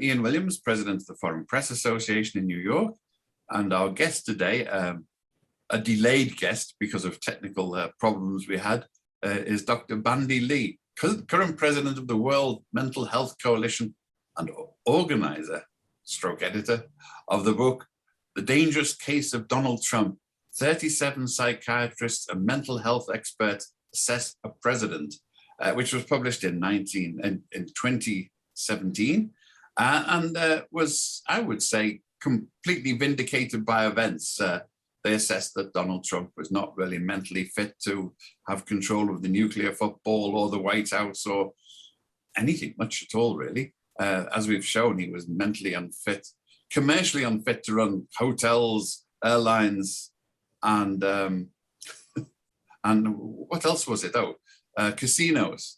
Ian Williams, president of the Foreign Press Association in New York, and our guest today, a delayed guest because of technical problems we had, is Dr. Bandy Lee, current president of the World Mental Health Coalition and organizer, stroke editor, of the book, The Dangerous Case of Donald Trump, 37 Psychiatrists and Mental Health Experts Assess a President, which was published in 2017, and was, I would say, completely vindicated by events. They assessed that Donald Trump was not really mentally fit to have control of the nuclear football or the White House or anything much at all, really. As we've shown, he was mentally unfit, commercially unfit to run hotels, airlines, and and what else was it? Oh, casinos.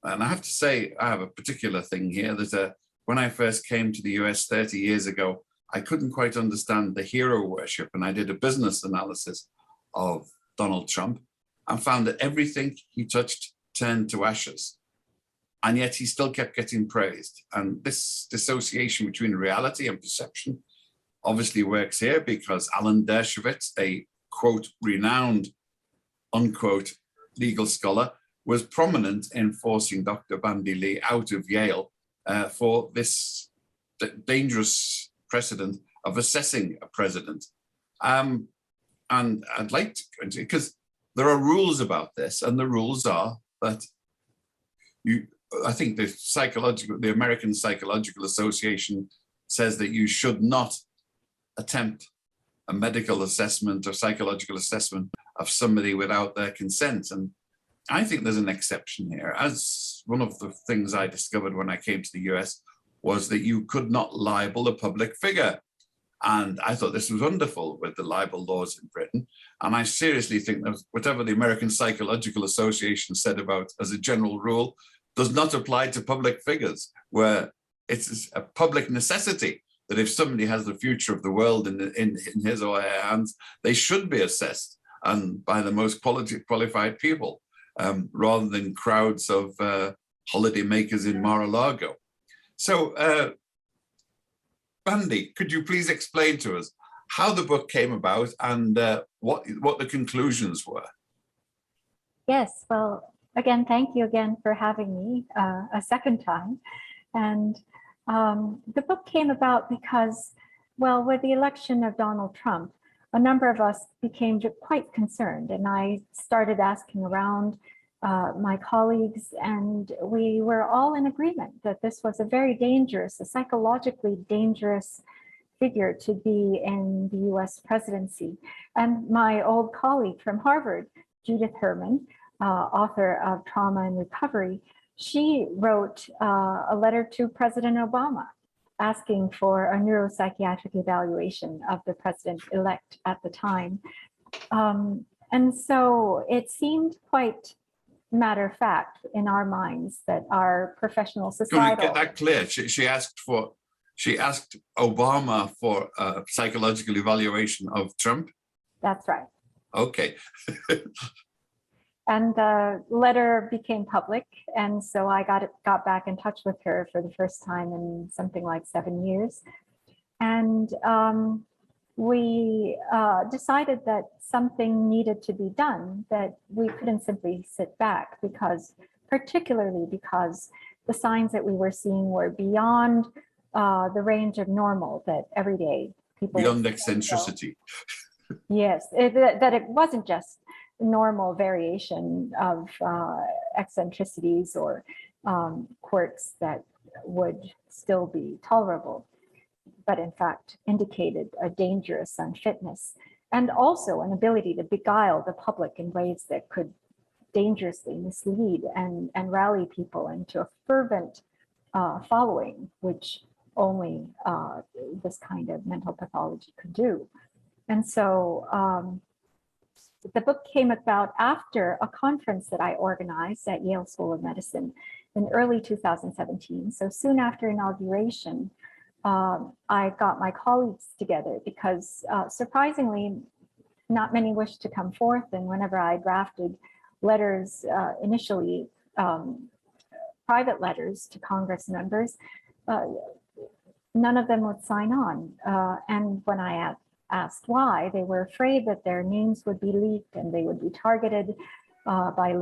And I have to say, I have a particular thing here that when I first came to the US 30 years ago, I couldn't quite understand the hero worship. And I did a business analysis of Donald Trump and found that everything he touched turned to ashes. And yet he still kept getting praised. And this dissociation between reality and perception obviously works here because Alan Dershowitz, a quote, renowned, unquote, legal scholar, was prominent in forcing Dr. Bandy Lee out of Yale for this dangerous precedent of assessing a president. And I'd like to, because there are rules about this, and the rules are that I think the American Psychological Association says that you should not attempt a medical assessment or psychological assessment of somebody without their consent. And I think there's an exception here. As one of the things I discovered when I came to the US was that you could not libel a public figure. And I thought this was wonderful with the libel laws in Britain. And I seriously think that whatever the American Psychological Association said about as a general rule does not apply to public figures, where it's a public necessity that if somebody has the future of the world in his or her hands, they should be assessed and by the most qualified people, rather than crowds of holiday makers in Mar-a-Lago. So, Bandy, could you please explain to us how the book came about and what the conclusions were? Yes, well, again, thank you again for having me a second time. And the book came about because, well, with the election of Donald Trump, a number of us became quite concerned, and I started asking around my colleagues, and we were all in agreement that this was a very dangerous, a psychologically dangerous figure to be in the US presidency. And my old colleague from Harvard, Judith Herman, author of Trauma and Recovery, she wrote a letter to President Obama asking for a neuropsychiatric evaluation of the president-elect at the time. And so it seemed quite matter of fact in our minds that our professional societal... Can we get that clear? She asked Obama for a psychological evaluation of Trump? That's right. Okay. And the letter became public, and so I got back in touch with her for the first time in something like 7 years. And we decided that something needed to be done, that we couldn't simply sit back, particularly because the signs that we were seeing were beyond the range of normal that everyday people... Beyond eccentricity. Yes, that it wasn't just normal variation of eccentricities or quirks that would still be tolerable, but in fact indicated a dangerous unfitness and also an ability to beguile the public in ways that could dangerously mislead and rally people into a fervent following, which only this kind of mental pathology could do. And so the book came about after a conference that I organized at Yale School of Medicine in early 2017. So soon after inauguration, I got my colleagues together because surprisingly, not many wished to come forth. And whenever I drafted letters, initially private letters to Congress members, none of them would sign on. And when I asked why, they were afraid that their names would be leaked and they would be targeted by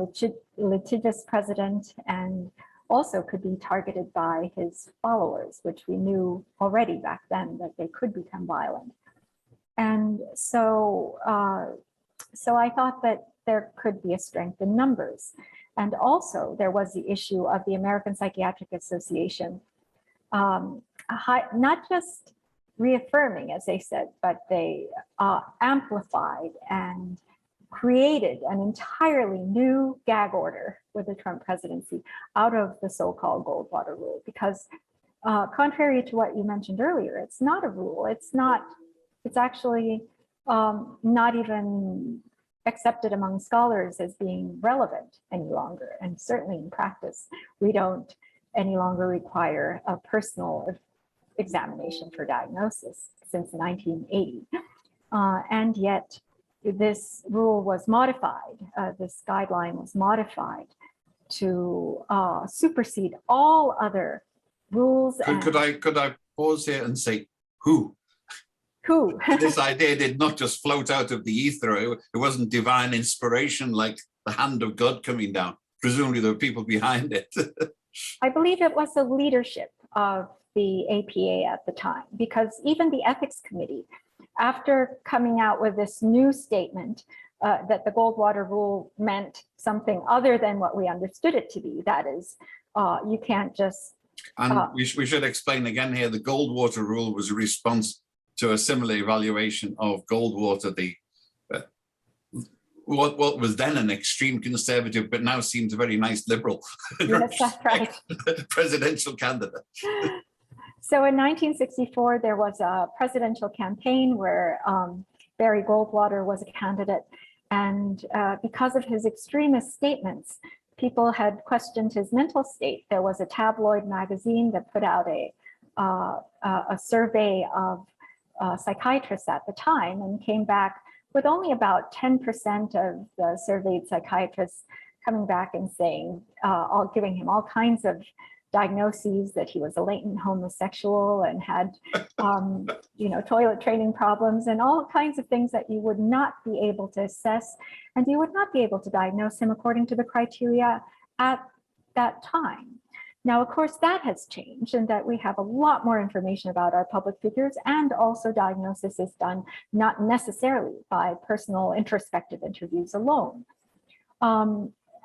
litigious president, and also could be targeted by his followers, which we knew already back then that they could become violent. And so, so I thought that there could be a strength in numbers. And also there was the issue of the American Psychiatric Association, not just reaffirming, as they said, but they amplified and created an entirely new gag order with the Trump presidency out of the so-called Goldwater rule. Because contrary to what you mentioned earlier, it's not a rule. It's actually not even accepted among scholars as being relevant any longer. And certainly in practice, we don't any longer require a personal examination for diagnosis since 1980. And yet this rule was modified, this guideline was modified to supersede all other rules. Could I pause here and say, who? Who? This idea did not just float out of the ether. It wasn't divine inspiration like the hand of God coming down. Presumably there were people behind it. I believe it was the leadership of the APA at the time, because even the ethics committee, after coming out with this new statement that the Goldwater rule meant something other than what we understood it to be, that is, you can't just... And we should explain again here, the Goldwater rule was a response to a similar evaluation of Goldwater, the what was then an extreme conservative, but now seems a very nice liberal Yes, that's right. presidential candidate. So in 1964, there was a presidential campaign where Barry Goldwater was a candidate. And because of his extremist statements, people had questioned his mental state. There was a tabloid magazine that put out a survey of psychiatrists at the time and came back with only about 10% of the surveyed psychiatrists coming back and saying, giving him all kinds of diagnoses that he was a latent homosexual and had, toilet training problems and all kinds of things that you would not be able to assess, and you would not be able to diagnose him according to the criteria at that time. Now, of course, that has changed, and that we have a lot more information about our public figures, and also diagnosis is done not necessarily by personal introspective interviews alone.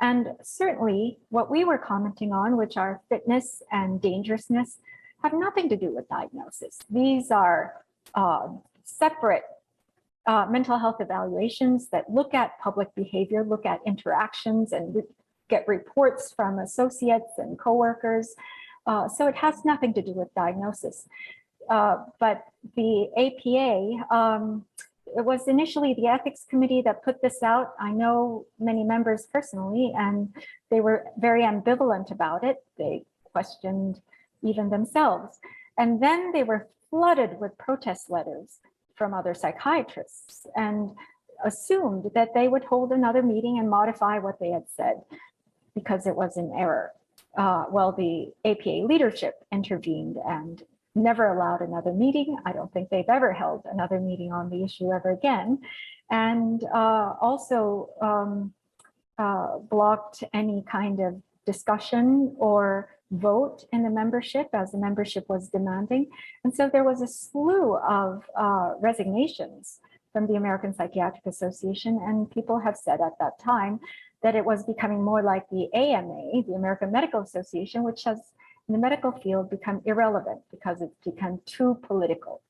And certainly what we were commenting on, which are fitness and dangerousness, have nothing to do with diagnosis. These are separate mental health evaluations that look at public behavior, look at interactions, and get reports from associates and coworkers. So it has nothing to do with diagnosis. But the APA, it was initially the ethics committee that put this out. I know many members personally, and they were very ambivalent about it. They questioned even themselves. And then they were flooded with protest letters from other psychiatrists and assumed that they would hold another meeting and modify what they had said because it was in error. Well, the APA leadership intervened and never allowed another meeting. I don't think they've ever held another meeting on the issue ever again. And also blocked any kind of discussion or vote in the membership as the membership was demanding. And so there was a slew of resignations from the American Psychiatric Association. And people have said at that time that it was becoming more like the AMA, the American Medical Association, which has in the medical field become irrelevant because it's become too political.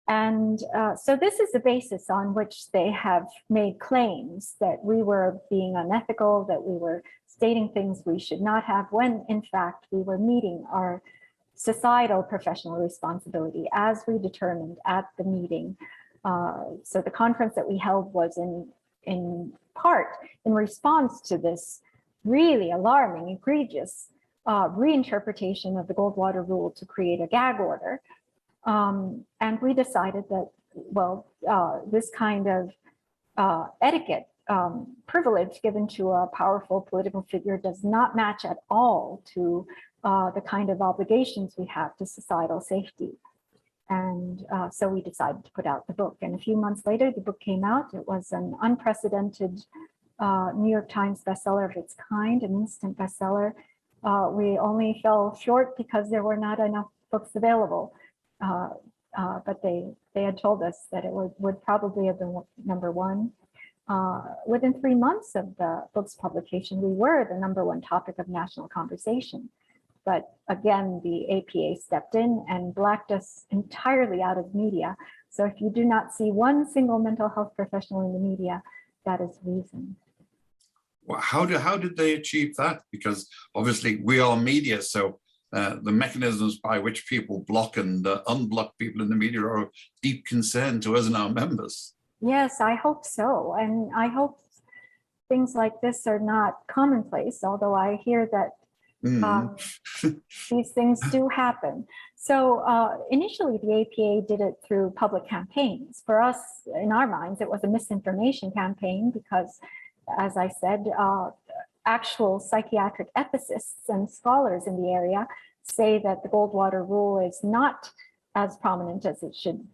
And so this is the basis on which they have made claims that we were being unethical, that we were stating things we should not have, when in fact we were meeting our societal professional responsibility as we determined at the meeting. So the conference that we held was in part in response to this really alarming, egregious reinterpretation of the Goldwater rule to create a gag order. And we decided that, well, this kind of etiquette privilege given to a powerful political figure does not match at all to the kind of obligations we have to societal safety. And so we decided to put out the book. And a few months later, the book came out. It was an unprecedented New York Times bestseller of its kind, an instant bestseller. We only fell short because there were not enough books available. But they had told us that it would probably have been #1. Within 3 months of the book's publication, we were the #1 topic of national conversation. But again, the APA stepped in and blacked us entirely out of media. So if you do not see one single mental health professional in the media, that is reason. Well, how did they achieve that? Because obviously we are media, so the mechanisms by which people block and unblock people in the media are of deep concern to us and our members. Yes, I hope so. And I hope things like this are not commonplace, although I hear that these things do happen. So initially, the APA did it through public campaigns. For us, in our minds, it was a misinformation campaign because, as I said, actual psychiatric ethicists and scholars in the area say that the Goldwater rule is not as prominent as it should,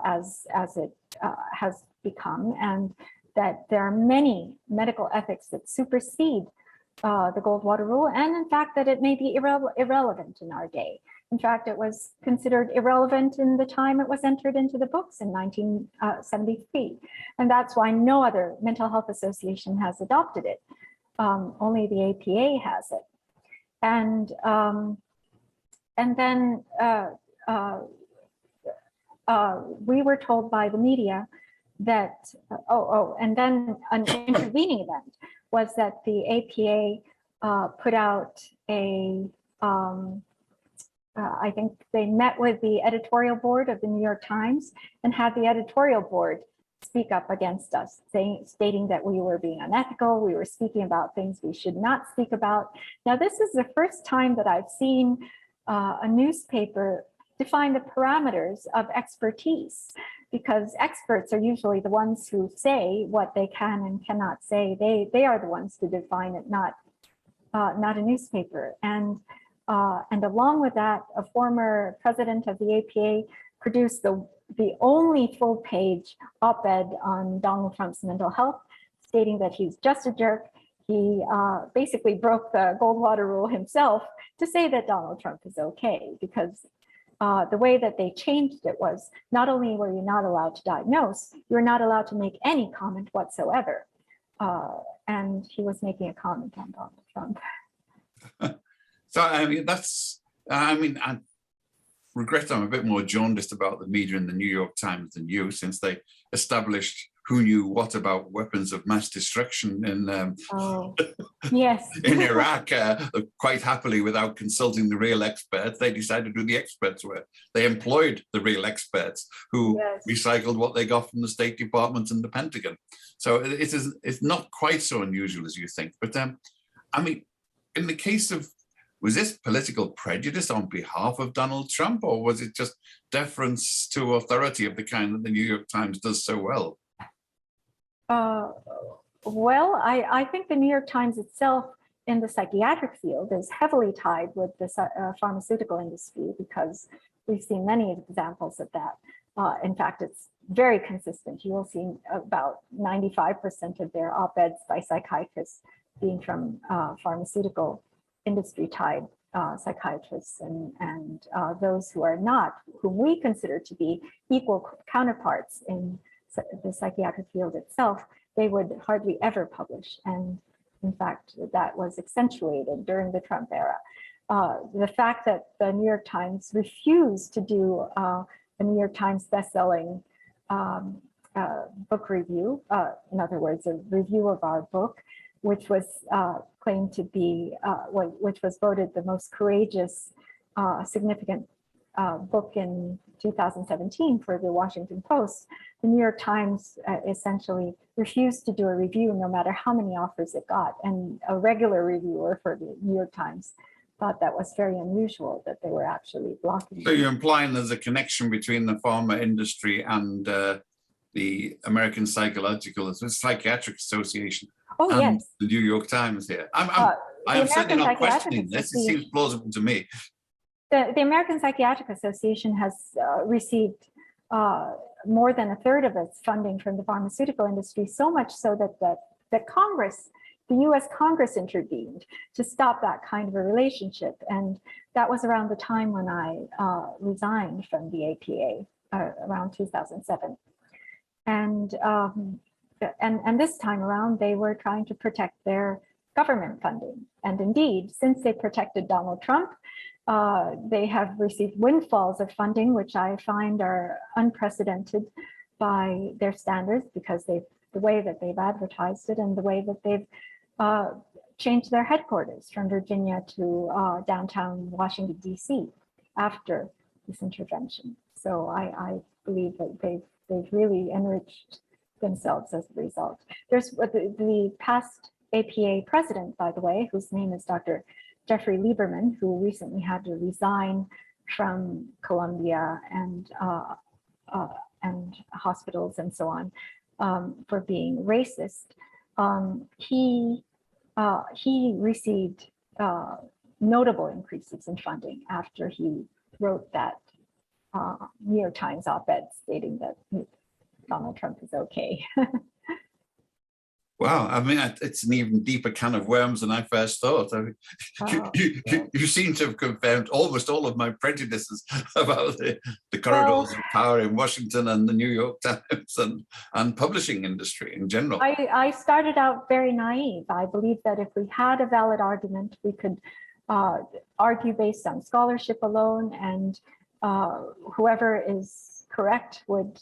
as it has become, and that there are many medical ethics that supersede the Goldwater rule, and in fact that it may be irrelevant in our day. In fact, it was considered irrelevant in the time it was entered into the books in 1973, and that's why no other mental health association has adopted it. Only the APA has it, and then we were told by the media that and then an intervening event was that the APA put out I think they met with the editorial board of the New York Times and had the editorial board speak up against us, stating that we were being unethical, we were speaking about things we should not speak about. Now, this is the first time that I've seen a newspaper define the parameters of expertise, because experts are usually the ones who say what they can and cannot say. They are the ones to define it, not a newspaper. And along with that, a former president of the APA produced the only full-page op-ed on Donald Trump's mental health, stating that he's just a jerk. He basically broke the Goldwater rule himself to say that Donald Trump is okay, because the way that they changed it was not only were you not allowed to diagnose, you were not allowed to make any comment whatsoever. And he was making a comment on Donald Trump. So, I mean, I regret I'm a bit more jaundiced about the media in the New York Times than you, since they established who knew what about weapons of mass destruction in yes. in Iraq quite happily without consulting the real experts. They decided who the experts were. They employed the real experts who recycled what they got from the State Department and the Pentagon. So it's not quite so unusual as you think. But I mean, in the case of, was this political prejudice on behalf of Donald Trump, or was it just deference to authority of the kind that the New York Times does so well? Well, I think the New York Times itself in the psychiatric field is heavily tied with the pharmaceutical industry, because we've seen many examples of that. In fact, it's very consistent. You will see about 95% of their op-eds by psychiatrists being from pharmaceutical industry tied psychiatrists, and those who are not, whom we consider to be equal counterparts in the psychiatric field itself, they would hardly ever publish. And in fact, that was accentuated during the Trump era. The fact that the New York Times refused to do a New York Times bestselling book review, in other words, a review of our book, which was claimed to be, which was voted the most courageous, significant book in 2017 for the Washington Post. The New York Times essentially refused to do a review no matter how many offers it got. And a regular reviewer for the New York Times thought that was very unusual, that they were actually blocking. So you're implying there's a connection between the pharma industry and the American Psychiatric Association and yes. the New York Times here. I am certainly American not Psychiatric questioning this. It seems Association, plausible to me. the American Psychiatric Association has received more than a third of its funding from the pharmaceutical industry, so much so that Congress, the US Congress intervened to stop that kind of a relationship. And that was around the time when I resigned from the APA, around 2007. And this time around, they were trying to protect their government funding. And indeed, since they protected Donald Trump, they have received windfalls of funding, which I find are unprecedented by their standards, because the way that they've advertised it and the way that they've changed their headquarters from Virginia to downtown Washington, D.C. after this intervention. So I believe that they've really enriched themselves as a result. There's the past APA president, by the way, whose name is Dr. Jeffrey Lieberman, who recently had to resign from Columbia and hospitals and so on for being racist. He received notable increases in funding after he wrote that New York Times op-ed stating that Donald Trump is okay. Wow, I mean, it's an even deeper can of worms than I first thought. I mean, you seem to have confirmed almost all of my prejudices about the corridors of power in Washington and the New York Times and publishing industry in general. I started out very naive. I believed that if we had a valid argument, we could argue based on scholarship alone, and whoever is correct would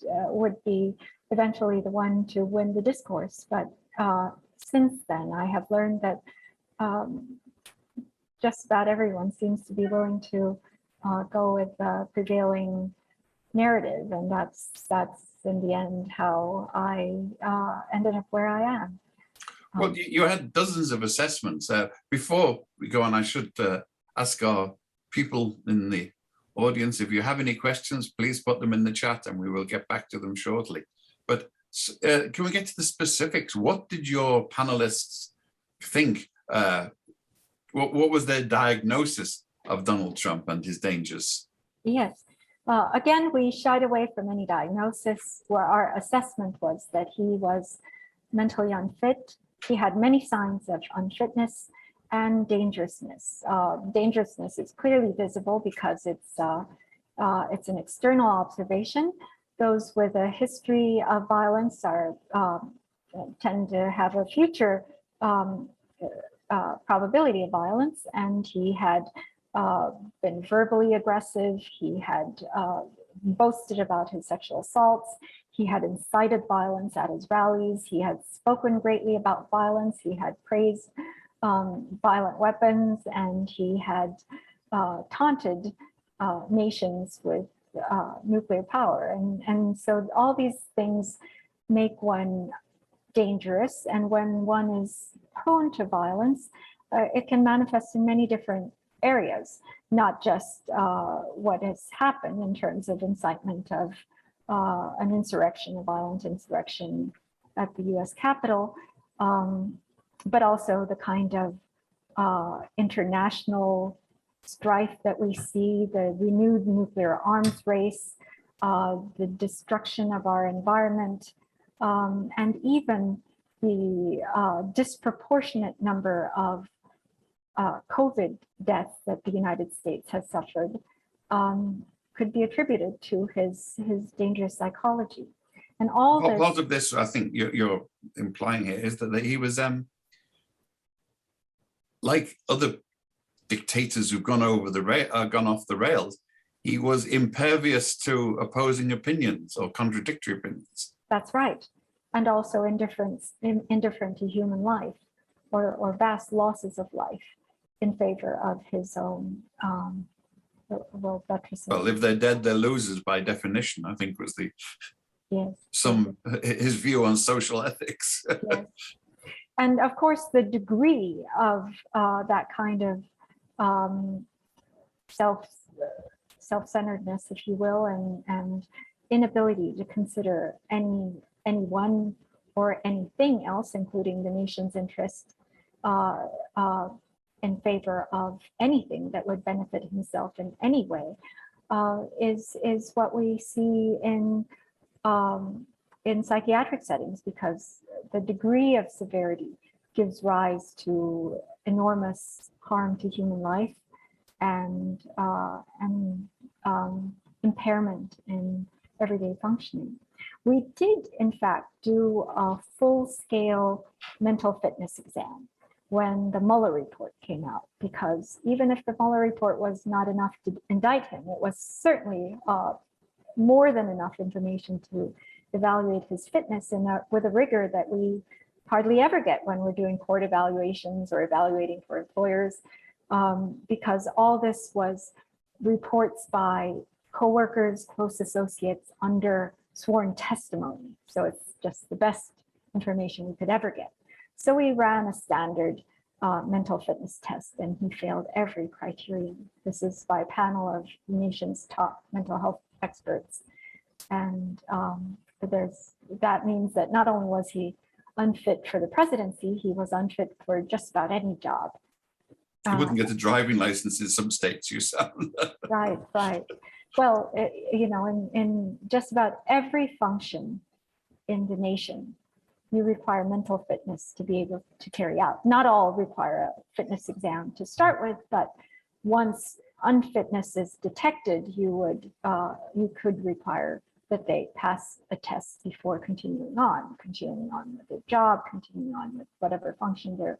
be eventually the one to win the discourse. But since then, I have learned that just about everyone seems to be willing to go with the prevailing narrative, and that's in the end how I ended up where I am. Well, you had dozens of assessments. Before we go on, I should ask our people in the audience, if you have any questions, please put them in the chat and we will get back to them shortly. But can we get to the specifics? What did your panelists think? What was their diagnosis of Donald Trump and his dangers? Yes. Again, we shied away from any diagnosis, where our assessment was that he was mentally unfit. He had many signs of unfitness and dangerousness. Dangerousness is clearly visible because it's an external observation. Those with a history of violence tend to have a future probability of violence, and he had been verbally aggressive. He had boasted about his sexual assaults. He had incited violence at his rallies. He had spoken greatly about violence. He had praised violent weapons, and he had taunted nations with nuclear power. And so all these things make one dangerous. And when one is prone to violence, it can manifest in many different areas, not just what has happened in terms of incitement of an insurrection, a violent insurrection at the US Capitol, but also the kind of international strife that we see, the renewed nuclear arms race, the destruction of our environment, and even the disproportionate number of COVID deaths that the United States has suffered could be attributed to his dangerous psychology. And all this, part of this, I think you're implying here, is that he was like other dictators who've gone off the rails. He was impervious to opposing opinions or contradictory opinions. That's right, and also indifferent to human life, or vast losses of life in favor of his own well, if they're dead, they're losers by definition, I think was the his view on social ethics. Yes. And of course, the degree of that kind of self-centeredness, if you will, and inability to consider anyone or anything else, including the nation's interest, in favor of anything that would benefit himself in any way is what we see in psychiatric settings, because the degree of severity gives rise to enormous harm to human life and impairment in everyday functioning. We did, in fact, do a full-scale mental fitness exam when the Mueller report came out, because even if the Mueller report was not enough to indict him, it was certainly more than enough information to evaluate his fitness with a rigor that we hardly ever get when we're doing court evaluations or evaluating for employers, because all this was reports by coworkers, close associates under sworn testimony. So it's just the best information we could ever get. So we ran a standard mental fitness test, and he failed every criterion. This is by a panel of the nation's top mental health experts. And that means that not only was he unfit for the presidency, he was unfit for just about any job. You wouldn't get a driving license in some states, you sound. Right, right. Well, in just about every function in the nation, you require mental fitness to be able to carry out. Not all require a fitness exam to start with, but once unfitness is detected, you could require that they pass a test before continuing on with their job, continuing on with whatever function they're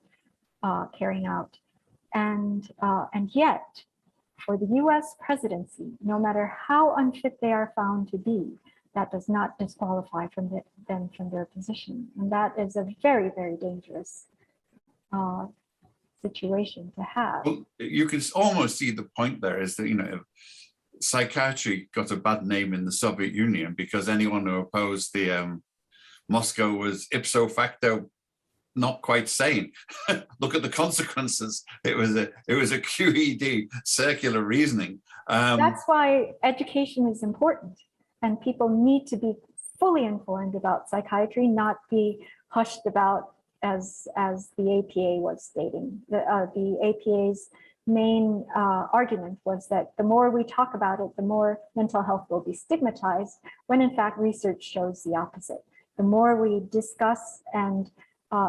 carrying out. And yet, for the US presidency, no matter how unfit they are found to be, that does not disqualify them from their position. And that is a very, very dangerous situation to have. Well, you can almost see the point there is that, psychiatry got a bad name in the Soviet Union because anyone who opposed the Moscow was ipso facto not quite sane. Look at the consequences. It was a QED, circular reasoning. That's why education is important, and people need to be fully informed about psychiatry, not be hushed about as the APA was stating. The APA's main argument was that the more we talk about it, the more mental health will be stigmatized, when in fact research shows the opposite. The more we discuss and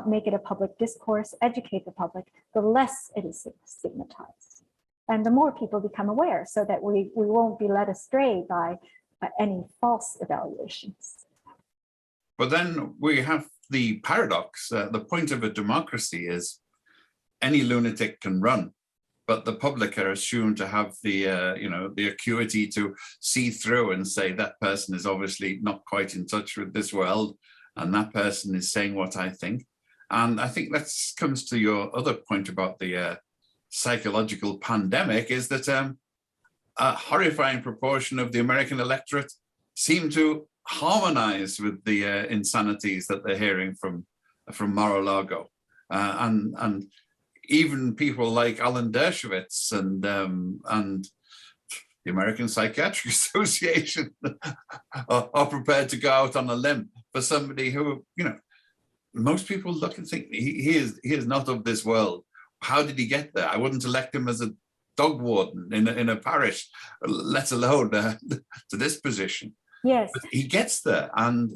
make it a public discourse, educate the public, the less it is stigmatized. And the more people become aware, so that we won't be led astray by any false evaluations. But then we have the paradox. The point of a democracy is any lunatic can run, but the public are assumed to have the the acuity to see through and say that person is obviously not quite in touch with this world, and that person is saying what I think. And I think that comes to your other point about the psychological pandemic, is that a horrifying proportion of the American electorate seem to harmonize with the insanities that they're hearing from Mar-a-Lago. And even people like Alan Dershowitz and the American Psychiatric Association are prepared to go out on a limb for somebody who, most people look and think he is not of this world. How did he get there? I wouldn't elect him as a dog warden in a parish, let alone to this position. Yes. But he gets there, and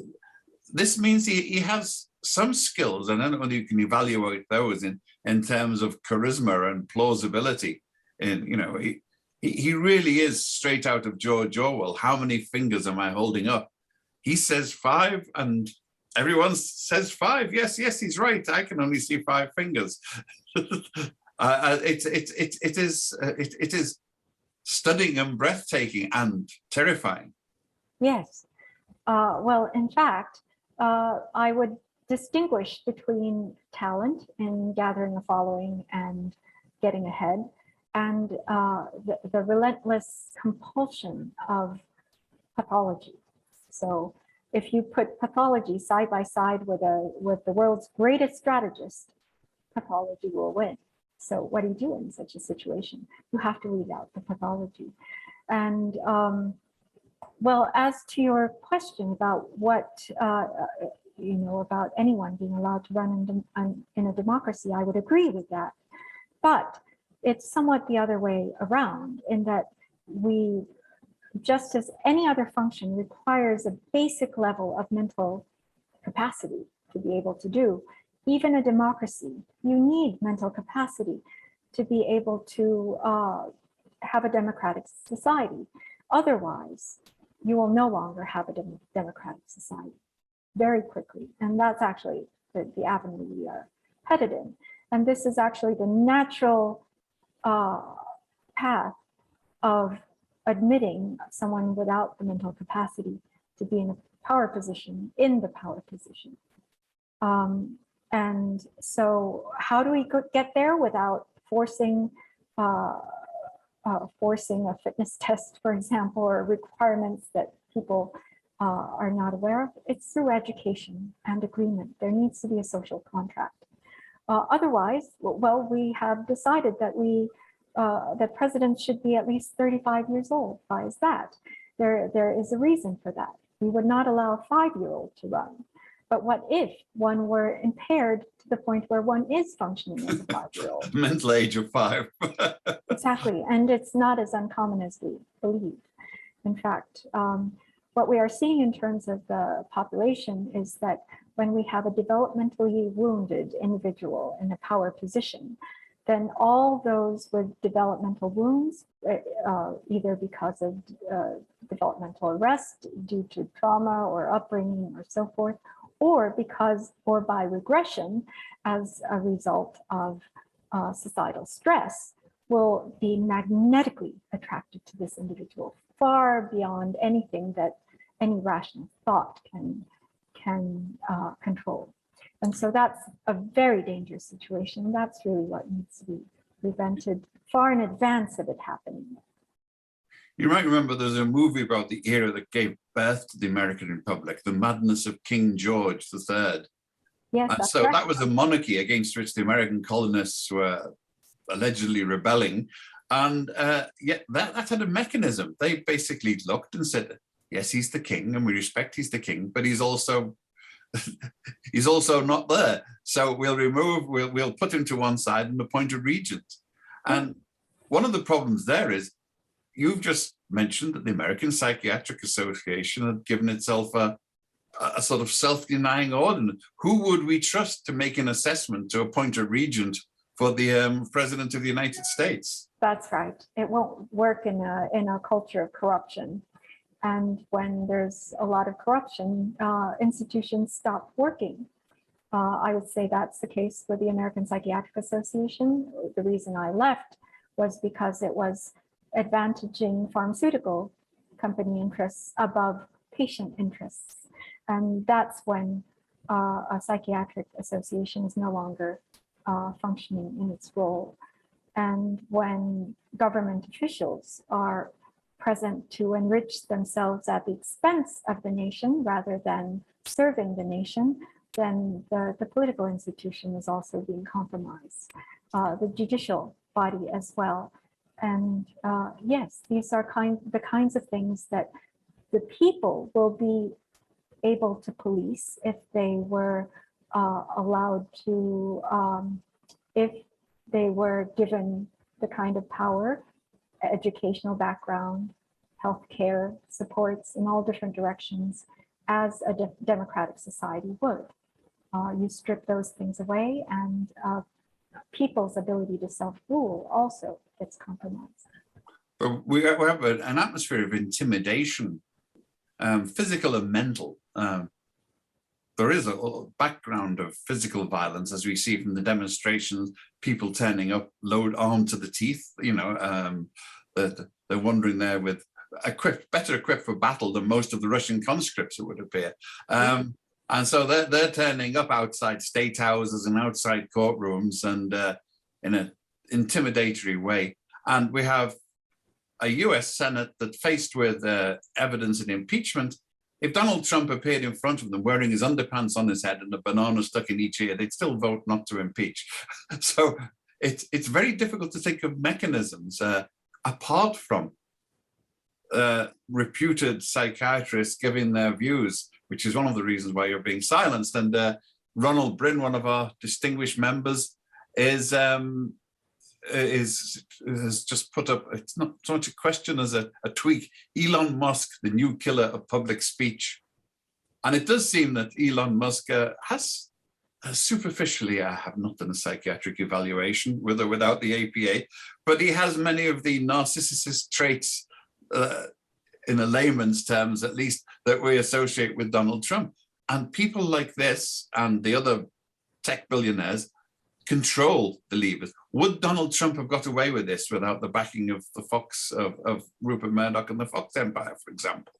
this means he has some skills, and I don't know whether you can evaluate those in terms of charisma and plausibility. And he really is straight out of George Orwell. How many fingers am I holding up? He says 5, and everyone says 5. Yes, he's right. I can only see 5 fingers. It is stunning and breathtaking and terrifying. Yes. Well, in fact, I would distinguish between talent in gathering a following and getting ahead, and the relentless compulsion of pathology. So if you put pathology side by side with the world's greatest strategist, pathology will win. So what do you do in such a situation? You have to weed out the pathology. And well, as to your question about what, about anyone being allowed to run in a democracy, I would agree with that. But it's somewhat the other way around in that we, just as any other function requires a basic level of mental capacity to be able to do, even a democracy, you need mental capacity to be able to have a democratic society. Otherwise, you will no longer have a democratic society very quickly. And that's actually the avenue we are headed in. And this is actually the natural path of admitting someone without the mental capacity to be in a power position, in the power position. And so how do we get there without forcing a fitness test, for example, or requirements that people are not aware of? It's through education and agreement. There needs to be a social contract. Otherwise, well, we have decided that that presidents should be at least 35 years old. Why is that? There is a reason for that. We would not allow a 5-year-old to run. But what if one were impaired to the point where one is functioning as a 5-year-old? Mental age of 5. Exactly, and it's not as uncommon as we believe. In fact, what we are seeing in terms of the population is that when we have a developmentally wounded individual in a power position, then all those with developmental wounds, either because of developmental arrest due to trauma or upbringing or so forth, or by regression as a result of societal stress, will be magnetically attracted to this individual, far beyond anything that any rational thought can control. And so that's a very dangerous situation. That's really what needs to be prevented far in advance of it happening. You might remember there's a movie about the era that gave birth to the American Republic, The Madness of King George III. Yes, And that's so correct. that was a monarchy against which the American colonists were allegedly rebelling. And yet that had a mechanism. They basically looked and said, yes, he's the king, and we respect he's the king, but he's also not there. So we'll put him to one side and appoint a regent. And one of the problems there is, you've just mentioned that the American Psychiatric Association had given itself a sort of self-denying order. Who would we trust to make an assessment to appoint a regent for the President of the United States? That's right. It won't work in a culture of corruption. And when there's a lot of corruption, institutions stop working. I would say that's the case with the American Psychiatric Association. The reason I left was because it was advantaging pharmaceutical company interests above patient interests. And that's when a psychiatric association is no longer functioning in its role. And when government officials are present to enrich themselves at the expense of the nation rather than serving the nation, then the political institution is also being compromised, the judicial body as well. And yes, these are the kinds of things that the people will be able to police if they were allowed to, if they were given the kind of power, educational background, healthcare supports in all different directions as a democratic society would. You strip those things away, and people's ability to self-rule also gets compromised. But we have an atmosphere of intimidation, physical and mental. There is a background of physical violence, as we see from the demonstrations, people turning up, armed to the teeth, they're wandering there with better equipped for battle than most of the Russian conscripts, it would appear. And so they're turning up outside state houses and outside courtrooms and in an intimidatory way. And we have a US Senate that, faced with evidence and impeachment, if Donald Trump appeared in front of them wearing his underpants on his head and a banana stuck in each ear, they'd still vote not to impeach. So it's very difficult to think of mechanisms apart from reputed psychiatrists giving their views, which is one of the reasons why you're being silenced. And Ronald Bryn, one of our distinguished members, is has just put up, it's not so much a question as a tweak, Elon Musk, the new killer of public speech. And it does seem that Elon Musk has superficially, I have not done a psychiatric evaluation with or without the APA, but he has many of the narcissist traits, in a layman's terms at least, that we associate with Donald Trump. And people like this and the other tech billionaires control the levers. Would Donald Trump have got away with this without the backing of the Fox, of Rupert Murdoch and the Fox empire, for example?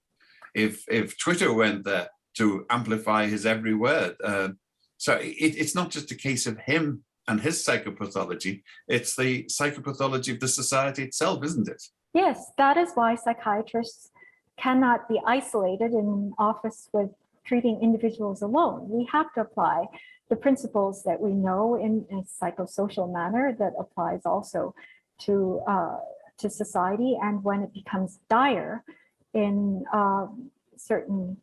If Twitter went there to amplify his every word. So it's not just a case of him and his psychopathology, it's the psychopathology of the society itself, isn't it? Yes, that is why psychiatrists cannot be isolated in office with treating individuals alone. We have to apply the principles that we know in a psychosocial manner that applies also to society. And when it becomes dire in certain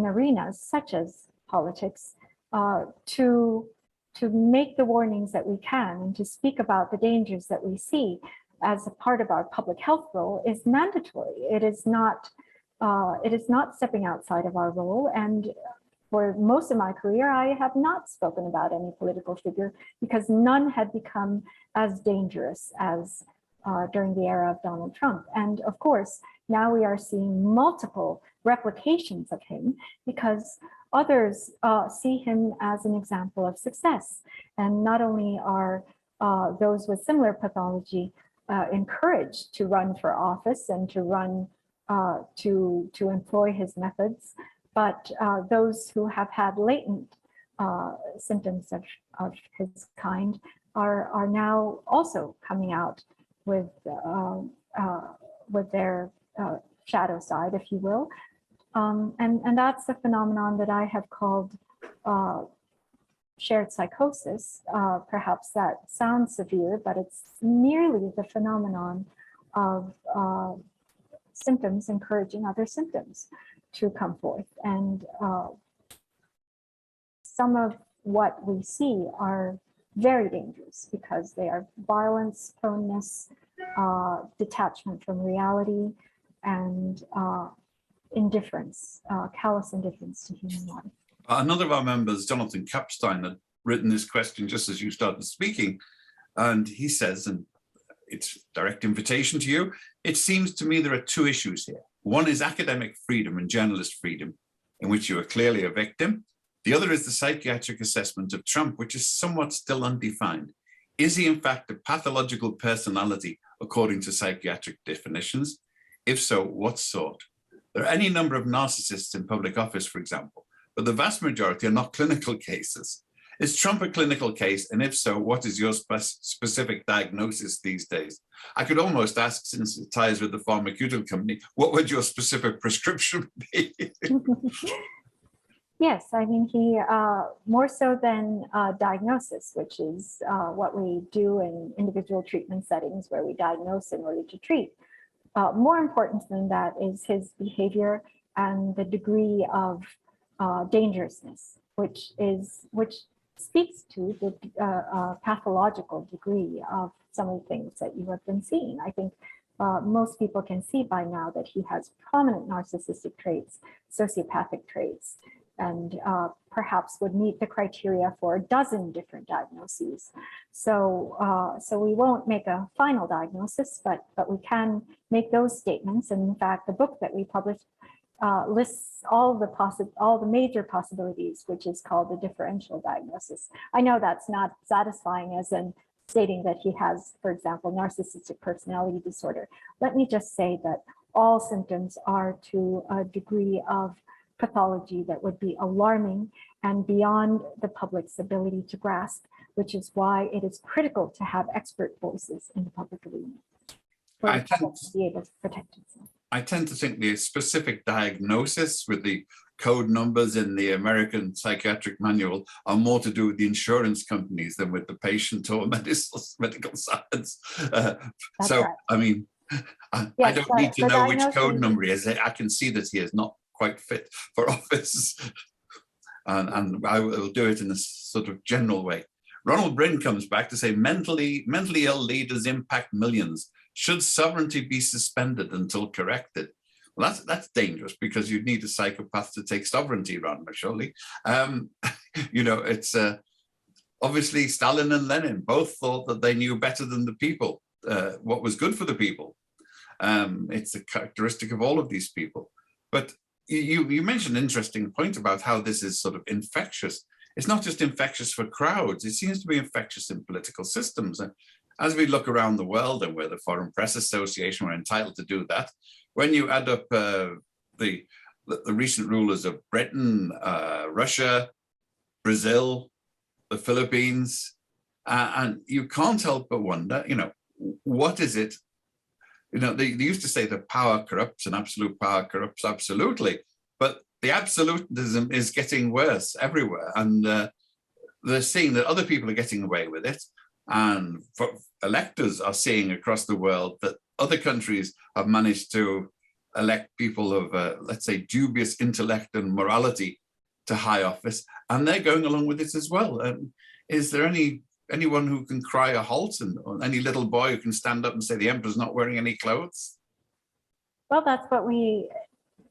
arenas, such as politics, to make the warnings that we can and to speak about the dangers that we see as a part of our public health role is mandatory. It is not stepping outside of our role. And for most of my career, I have not spoken about any political figure because none had become as dangerous as during the era of Donald Trump. And of course, now we are seeing multiple replications of him because others see him as an example of success. And not only are those with similar pathology encouraged to run for office and to run to employ his methods, but those who have had latent symptoms of his kind are now also coming out with their shadow side, if you will. And that's the phenomenon that I have called shared psychosis. Perhaps that sounds severe, but it's merely the phenomenon of symptoms encouraging other symptoms to come forth. And some of what we see are very dangerous because they are violence, proneness, detachment from reality, and indifference, callous indifference to human life. Another of our members, Jonathan Kapstein, had written this question just as you started speaking, and he says, and it's direct invitation to you, it seems to me there are two issues here. One is academic freedom and journalist freedom, in which you are clearly a victim. The other is the psychiatric assessment of Trump, which is somewhat still undefined. Is he in fact a pathological personality according to psychiatric definitions? If so, what sort? There are any number of narcissists in public office, for example, but the vast majority are not clinical cases. Is Trump a clinical case? And if so, what is your specific diagnosis these days? I could almost ask, since it ties with the pharmaceutical company, what would your specific prescription be? Yes, I mean, he more so than diagnosis, which is what we do in individual treatment settings where we diagnose in order to treat. More important than that is his behavior and the degree of dangerousness, which speaks to the pathological degree of some of the things that you have been seeing. I think most people can see by now that he has prominent narcissistic traits, sociopathic traits, and perhaps would meet the criteria for a dozen different diagnoses. So we won't make a final diagnosis, but we can make those statements. And in fact, the book that we published lists all the major possibilities, which is called the differential diagnosis. I know that's not satisfying as in stating that he has, for example, narcissistic personality disorder. Let me just say that all symptoms are to a degree of pathology that would be alarming and beyond the public's ability to grasp, which is why it is critical to have expert voices in the public arena for the public to be able to protect itself. I tend to think the specific diagnosis with the code numbers in the American Psychiatric Manual are more to do with the insurance companies than with the patient or medical science. So, right. I mean, yes, I don't need to know which code number he is. I can see that he is not quite fit for office. And I will do it in a sort of general way. Ronald Bryn comes back to say mentally ill leaders impact millions. Should sovereignty be suspended until corrected? Well, that's dangerous, because you'd need a psychopath to take sovereignty, Ron, surely. You know, it's obviously Stalin and Lenin both thought that they knew better than the people what was good for the people. It's a characteristic of all of these people. But you mentioned an interesting point about how this is sort of infectious. It's not just infectious for crowds, it seems to be infectious in political systems. And as we look around the world, and we're the Foreign Press Association, we're entitled to do that. When you add up the recent rulers of Britain, Russia, Brazil, the Philippines, and you can't help but wonder, you know, what is it? You know, they used to say that power corrupts and absolute power corrupts absolutely, but the absolutism is getting worse everywhere. And they're seeing that other people are getting away with it. And electors are seeing across the world that other countries have managed to elect people of, let's say, dubious intellect and morality to high office, and they're going along with it as well. Is there anyone who can cry a halt, or any little boy who can stand up and say the emperor's not wearing any clothes? Well, that's what we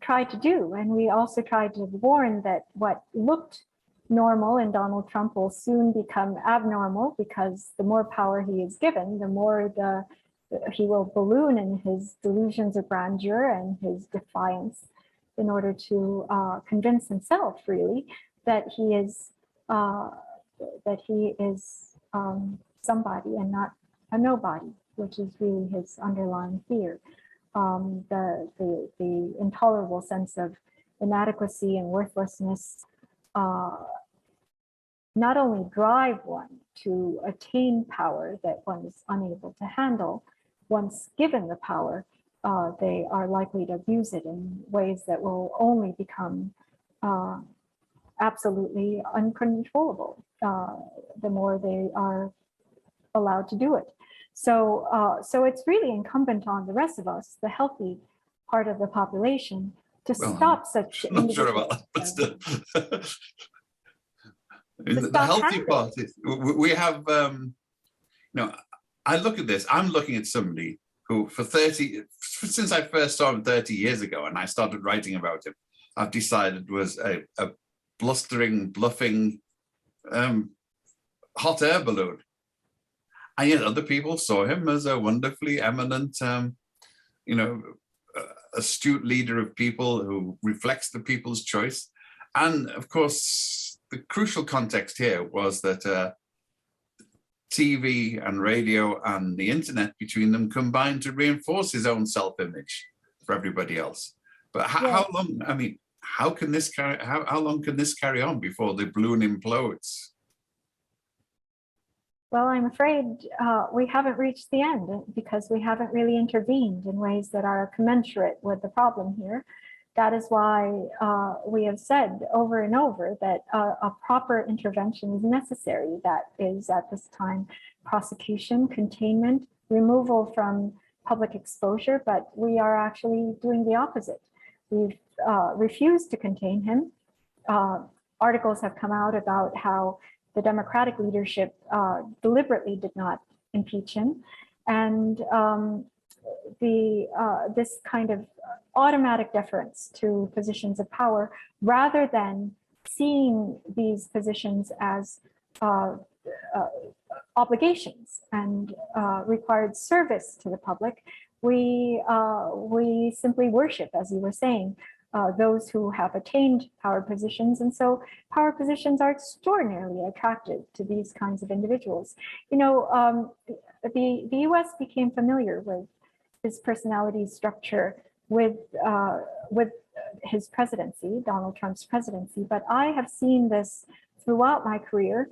tried to do. And we also tried to warn that what looked normal in Donald Trump will soon become abnormal, because the more power he is given, the more he will balloon in his delusions of grandeur and his defiance, in order to convince himself, really, that he is somebody and not a nobody, which is really his underlying fear. The intolerable sense of inadequacy and worthlessness not only drive one to attain power that one is unable to handle. Once given the power, they are likely to abuse it in ways that will only become absolutely uncontrollable the more they are allowed to do it. So it's really incumbent on the rest of us, the healthy part of the population, to stop such. I'm not sure about that, but still. The healthy part is we have, you know, I look at this, I'm looking at somebody who since I first saw him 30 years ago and I started writing about him, I've decided was a blustering, bluffing, hot air balloon. And yet other people saw him as a wonderfully eminent, you know, astute leader of people who reflects the people's choice. And of course, the crucial context here was that TV and radio and the internet between them combined to reinforce his own self-image for everybody else. But how long, I mean, how long can this carry on before the balloon implodes? Well, I'm afraid we haven't reached the end, because we haven't really intervened in ways that are commensurate with the problem here. That is why we have said over and over that a proper intervention is necessary. That is, at this time, prosecution, containment, removal from public exposure, but we are actually doing the opposite. We've refused to contain him. Articles have come out about how the Democratic leadership deliberately did not impeach him. And this kind of automatic deference to positions of power, rather than seeing these positions as obligations and required service to the public, we simply worship, as you were saying, those who have attained power positions. And so power positions are extraordinarily attractive to these kinds of individuals. You know, the US became familiar with his personality structure with his presidency, Donald Trump's presidency, but I have seen this throughout my career.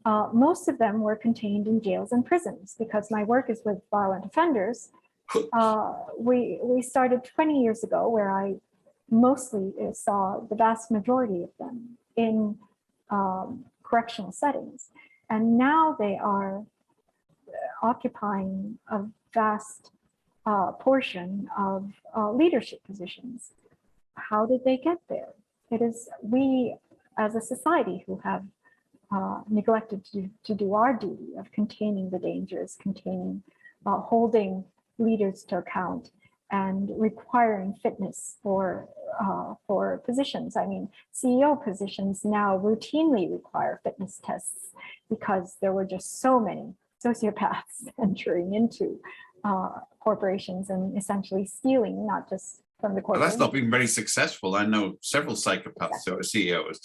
Most of them were contained in jails and prisons, because my work is with violent offenders. We started 20 years ago, where I mostly saw the vast majority of them in correctional settings. And now they are occupying a vast portion of leadership positions. How did they get there? It is we as a society who have neglected to do our duty of containing the dangers, holding leaders to account, and requiring fitness for positions. I mean, CEO positions now routinely require fitness tests because there were just so many sociopaths entering into corporations and essentially stealing, not just from the But corporation. that's not been very successful. I know several psychopaths who are CEOs.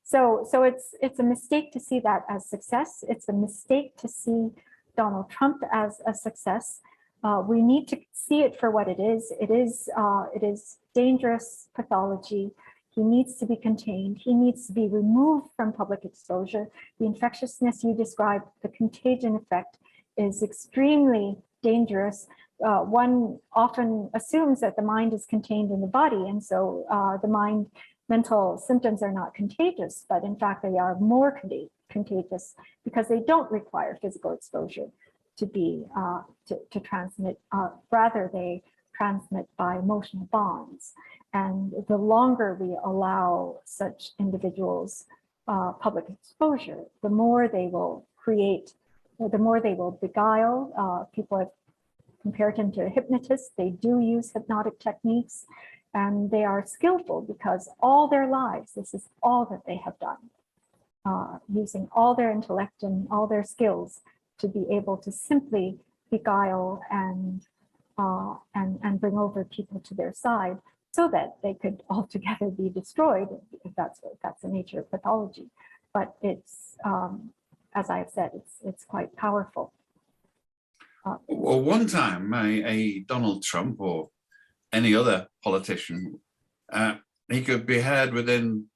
So it's a mistake to see that as success. It's a mistake to see Donald Trump as a success. We need to see it for what it is. It is dangerous pathology. He needs to be contained. He needs to be removed from public exposure. The infectiousness you described, the contagion effect, is extremely dangerous. One often assumes that the mind is contained in the body, and so mental symptoms are not contagious, but in fact they are more contagious because they don't require physical exposure to be to transmit. Rather, they transmit by emotional bonds. And the longer we allow such individuals public exposure, the more they will create, the more they will beguile. People have compared him to a hypnotist. They do use hypnotic techniques, and they are skillful because all their lives, this is all that they have done, using all their intellect and all their skills to be able to simply beguile and bring over people to their side so that they could altogether be destroyed, if that's the nature of pathology. But it's, as I've said, it's quite powerful. Well, one time, a Donald Trump or any other politician, he could be heard within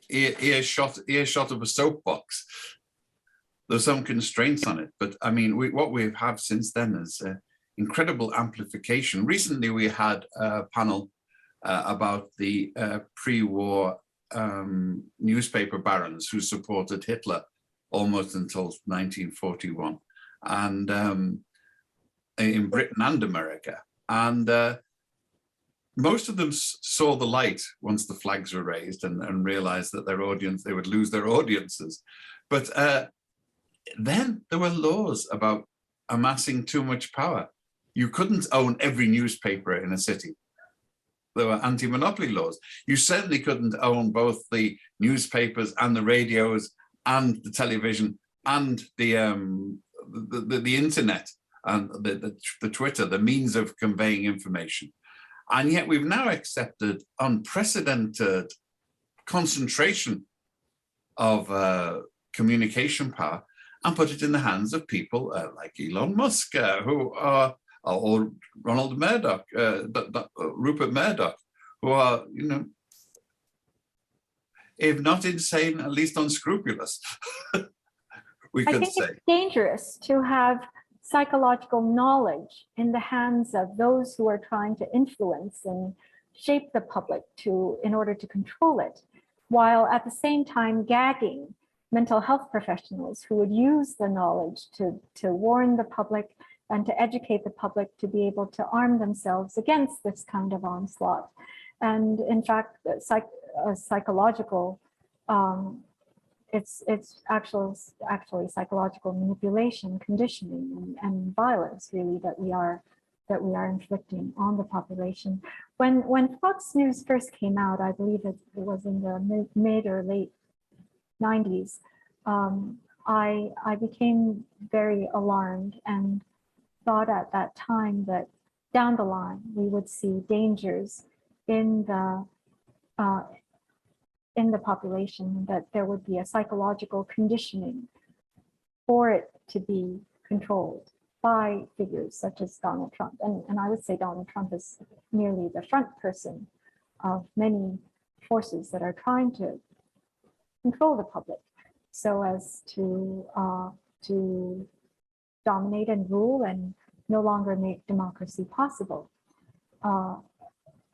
earshot of a soapbox. There's some constraints on it, but I mean, what we have since then is incredible amplification. Recently, we had a panel about the pre-war newspaper barons who supported Hitler almost until 1941, and in Britain and America. And most of them saw the light once the flags were raised and realized that their audience, they would lose their audiences. But then there were laws about amassing too much power. You couldn't own every newspaper in a city. There were anti-monopoly laws. You certainly couldn't own both the newspapers and the radios and the television and the internet and the Twitter, the means of conveying information. And yet we've now accepted unprecedented concentration of communication power and put it in the hands of people like Elon Musk, who are, or Ronald Murdoch, Rupert Murdoch, who are, you know, if not insane, at least unscrupulous, we could say. It's dangerous to have psychological knowledge in the hands of those who are trying to influence and shape the public in order to control it, while at the same time gagging mental health professionals who would use the knowledge to warn the public and to educate the public to be able to arm themselves against this kind of onslaught. And in fact, psychological, it's actually psychological manipulation, conditioning, and violence really that we are inflicting on the population. When Fox News first came out, I believe it was in the mid or late 90s, I became very alarmed and thought at that time that down the line we would see dangers in the population, that there would be a psychological conditioning for it to be controlled by figures such as Donald Trump. And I would say Donald Trump is merely the front person of many forces that are trying to control the public so as to dominate and rule and no longer make democracy possible,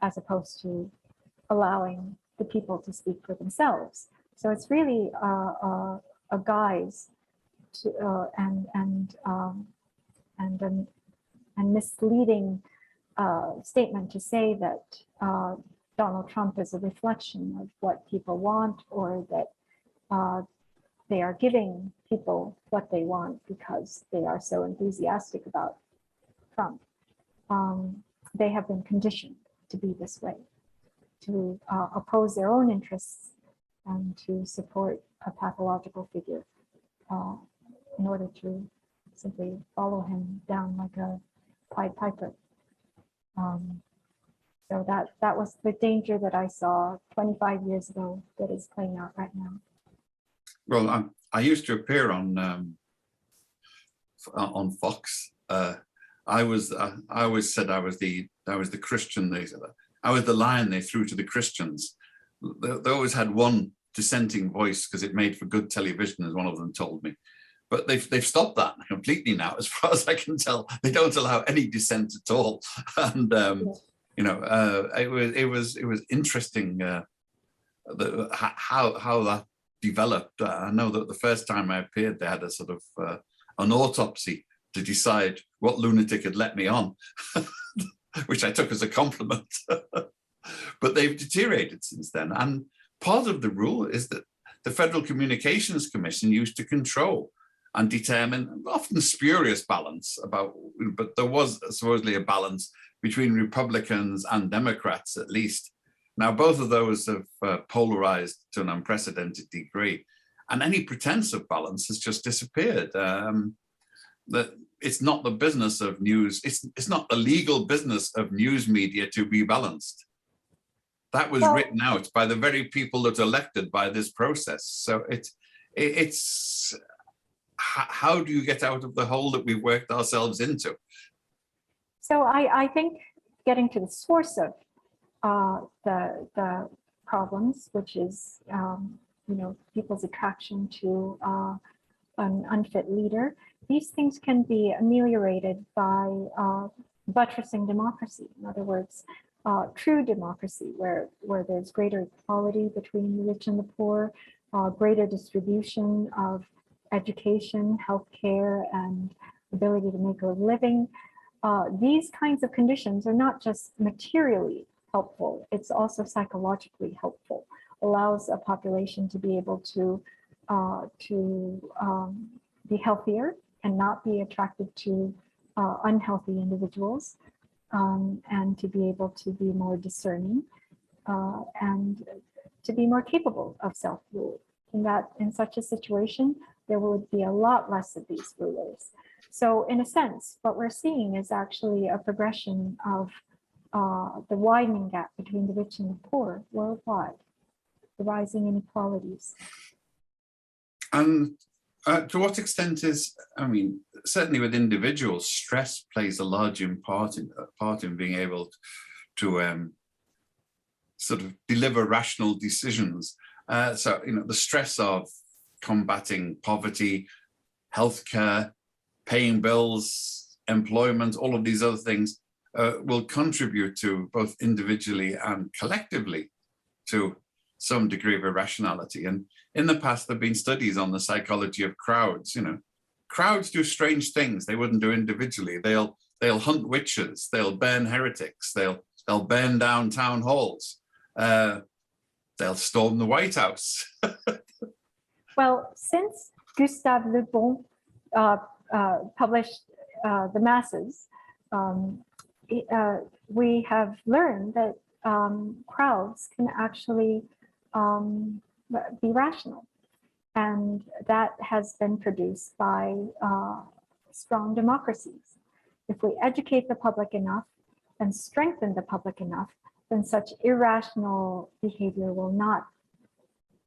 as opposed to allowing the people to speak for themselves. So it's really a guise to, and misleading statement to say that Donald Trump is a reflection of what people want, or that they are giving people what they want because they are so enthusiastic about Trump. They have been conditioned to be this way, to oppose their own interests and to support a pathological figure in order to simply follow him down like a Pied Piper. So that was the danger that I saw 25 years ago that is playing out right now. Well, I used to appear on Fox. I always said I was the Christian. I was the lion they threw to the Christians. They always had one dissenting voice because it made for good television, as one of them told me. But they've stopped that completely now, as far as I can tell. They don't allow any dissent at all. And you know, it was interesting how that developed. I know that the first time I appeared, they had a sort of an autopsy to decide what lunatic had let me on, which I took as a compliment. But they've deteriorated since then. And part of the rule is that the Federal Communications Commission used to control and determine often spurious balance about, but there was supposedly a balance between Republicans and Democrats at least. Now, both of those have polarized to an unprecedented degree, and any pretense of balance has just disappeared. That it's not the business of news, it's not the legal business of news media to be balanced. That was written out by the very people that are elected by this process. So it's how do you get out of the hole that we've worked ourselves into? So I think getting to the source of the problems, which is you know, people's attraction to an unfit leader, these things can be ameliorated by buttressing democracy. In other words, true democracy, where there's greater equality between the rich and the poor, greater distribution of education, healthcare, and ability to make a living. These kinds of conditions are not just materially helpful, it's also psychologically helpful. Allows a population to be able to be healthier and not be attracted to unhealthy individuals, and to be able to be more discerning and to be more capable of self-rule. In such a situation, there would be a lot less of these rulers. So in a sense, what we're seeing is actually a progression of the widening gap between the rich and the poor worldwide, the rising inequalities. And to what extent is, I mean, certainly with individuals, stress plays a large part in being able to sort of deliver rational decisions. So, you know, the stress of combating poverty, healthcare, paying bills, employment, all of these other things will contribute to both individually and collectively to some degree of irrationality. And in the past, there have been studies on the psychology of crowds. You know, crowds do strange things they wouldn't do individually. They'll hunt witches, they'll burn heretics, they'll burn down town halls, they'll storm the White House. Well, since Gustave Le Bon published The Masses, we have learned that crowds can actually be rational. And that has been produced by strong democracies. If we educate the public enough and strengthen the public enough, then such irrational behavior will not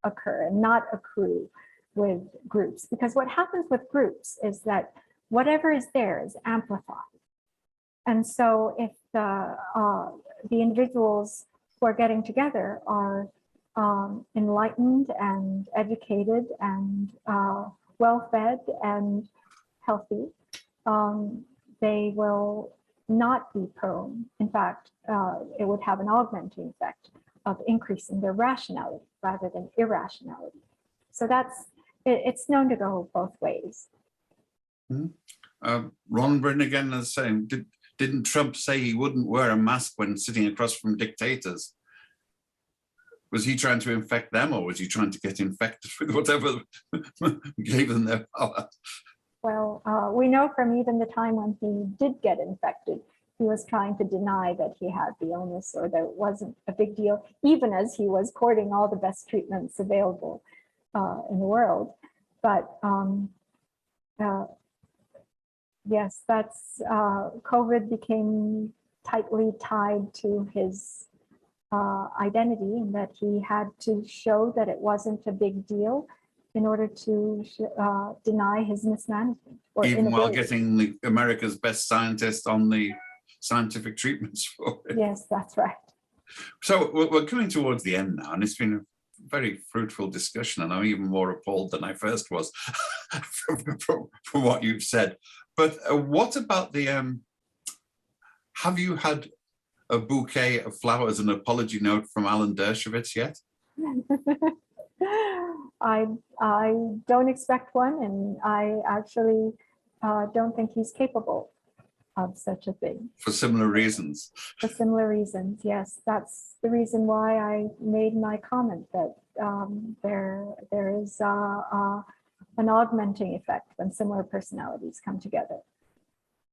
occur and not accrue with groups. Because what happens with groups is that whatever is there is amplified. And so if the individuals who are getting together are enlightened and educated and well-fed and healthy, they will not be prone. In fact, it would have an augmenting effect of increasing their rationality rather than irrationality. So it's known to go both ways. Ron Brinnigan is saying, didn't Trump say he wouldn't wear a mask when sitting across from dictators? Was he trying to infect them, or was he trying to get infected with whatever gave them their power? Well, we know from even the time when he did get infected, he was trying to deny that he had the illness, or that it wasn't a big deal, even as he was courting all the best treatments available in the world. But yes, that's COVID became tightly tied to his identity, and that he had to show that it wasn't a big deal in order to deny his mismanagement. Or even while inability. getting America's best scientist on the scientific treatments for it. Yes, that's right. So we're coming towards the end now, and it's been a very fruitful discussion, and I'm even more appalled than I first was from what you've said. But what about the, have you had a bouquet of flowers, an apology note from Alan Dershowitz yet? I don't expect one, and I actually don't think he's capable of such a thing. For similar reasons. For similar reasons, yes. That's the reason why I made my comment that there is an augmenting effect when similar personalities come together.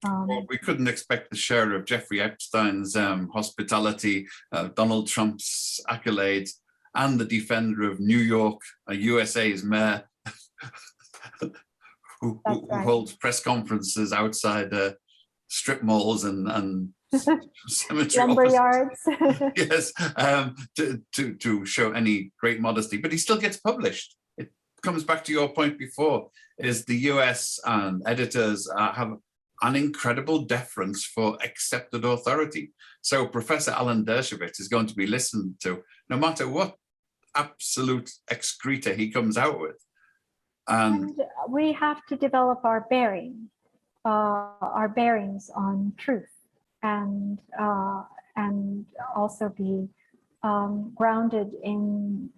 Well, we couldn't expect the share of Jeffrey Epstein's hospitality, Donald Trump's accolades, and the defender of New York, USA's mayor, who holds press conferences outside strip malls and cemetery lumber yards. Yes, to show any great modesty, but he still gets published. It comes back to your point before, is the US and editors have an incredible deference for accepted authority. So Professor Alan Dershowitz is going to be listened to no matter what absolute excreta he comes out with. And we have to develop our bearings on truth, and also be grounded in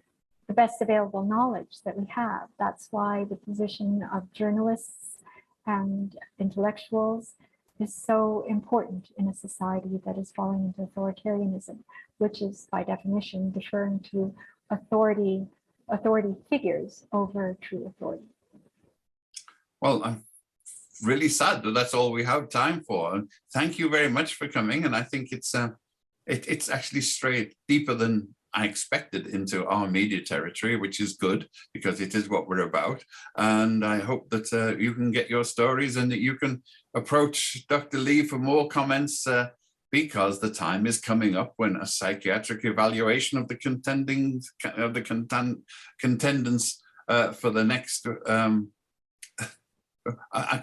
the best available knowledge that we have. That's why the position of journalists and intellectuals is so important in a society that is falling into authoritarianism, which is by definition deferring to authority figures over true authority. Well, I'm really sad that that's all we have time for. And thank you very much for coming. And I think it's actually strayed deeper than I expected into our media territory, which is good because it is what we're about. And I hope that you can get your stories and that you can approach Dr. Lee for more comments because the time is coming up when a psychiatric evaluation of the contendants for the next,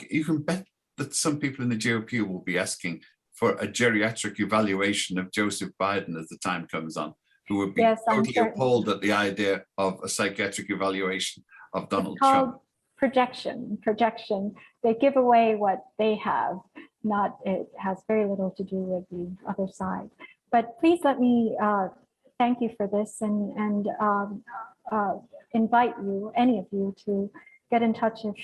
you can bet that some people in the GOP will be asking for a geriatric evaluation of Joseph Biden as the time comes on, who would be totally appalled at the idea of a psychiatric evaluation of Donald Trump. Projection. They give away what they have. It has very little to do with the other side. But please let me thank you for this and invite you, any of you, to get in touch if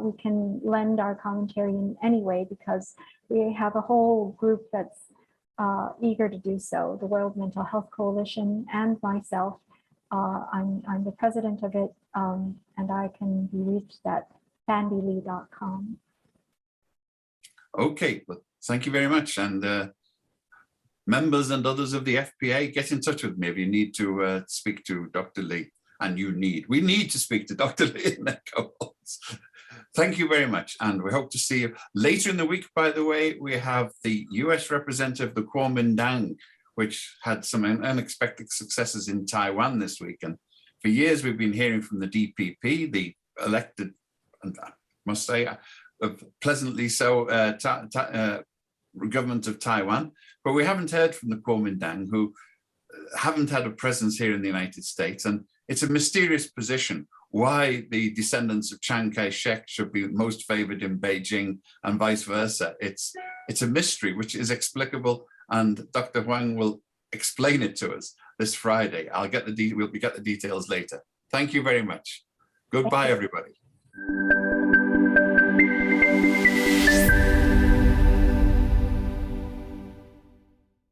we can lend our commentary in any way, because we have a whole group that's eager to do so. The World Mental Health Coalition and myself. I'm the president of it, and I can be reached at bandylee.com. Okay, well, thank you very much. And members and others of the FPA, get in touch with me if you need to speak to Dr. Lee. And we need to speak to Dr. Lee and their cohorts. Thank you very much. And we hope to see you later in the week. By the way, we have the US representative, the Kuomintang, which had some unexpected successes in Taiwan this week. And for years, we've been hearing from the DPP, the elected, and I must say, pleasantly so, government of Taiwan. But we haven't heard from the Kuomintang, who haven't had a presence here in the United States. And it's a mysterious position why the descendants of Chiang Kai-shek should be most favored in Beijing and vice versa. It's a mystery which is explicable, and Dr. Huang will explain it to us this Friday. We'll get the details later. Thank you very much. Goodbye, everybody.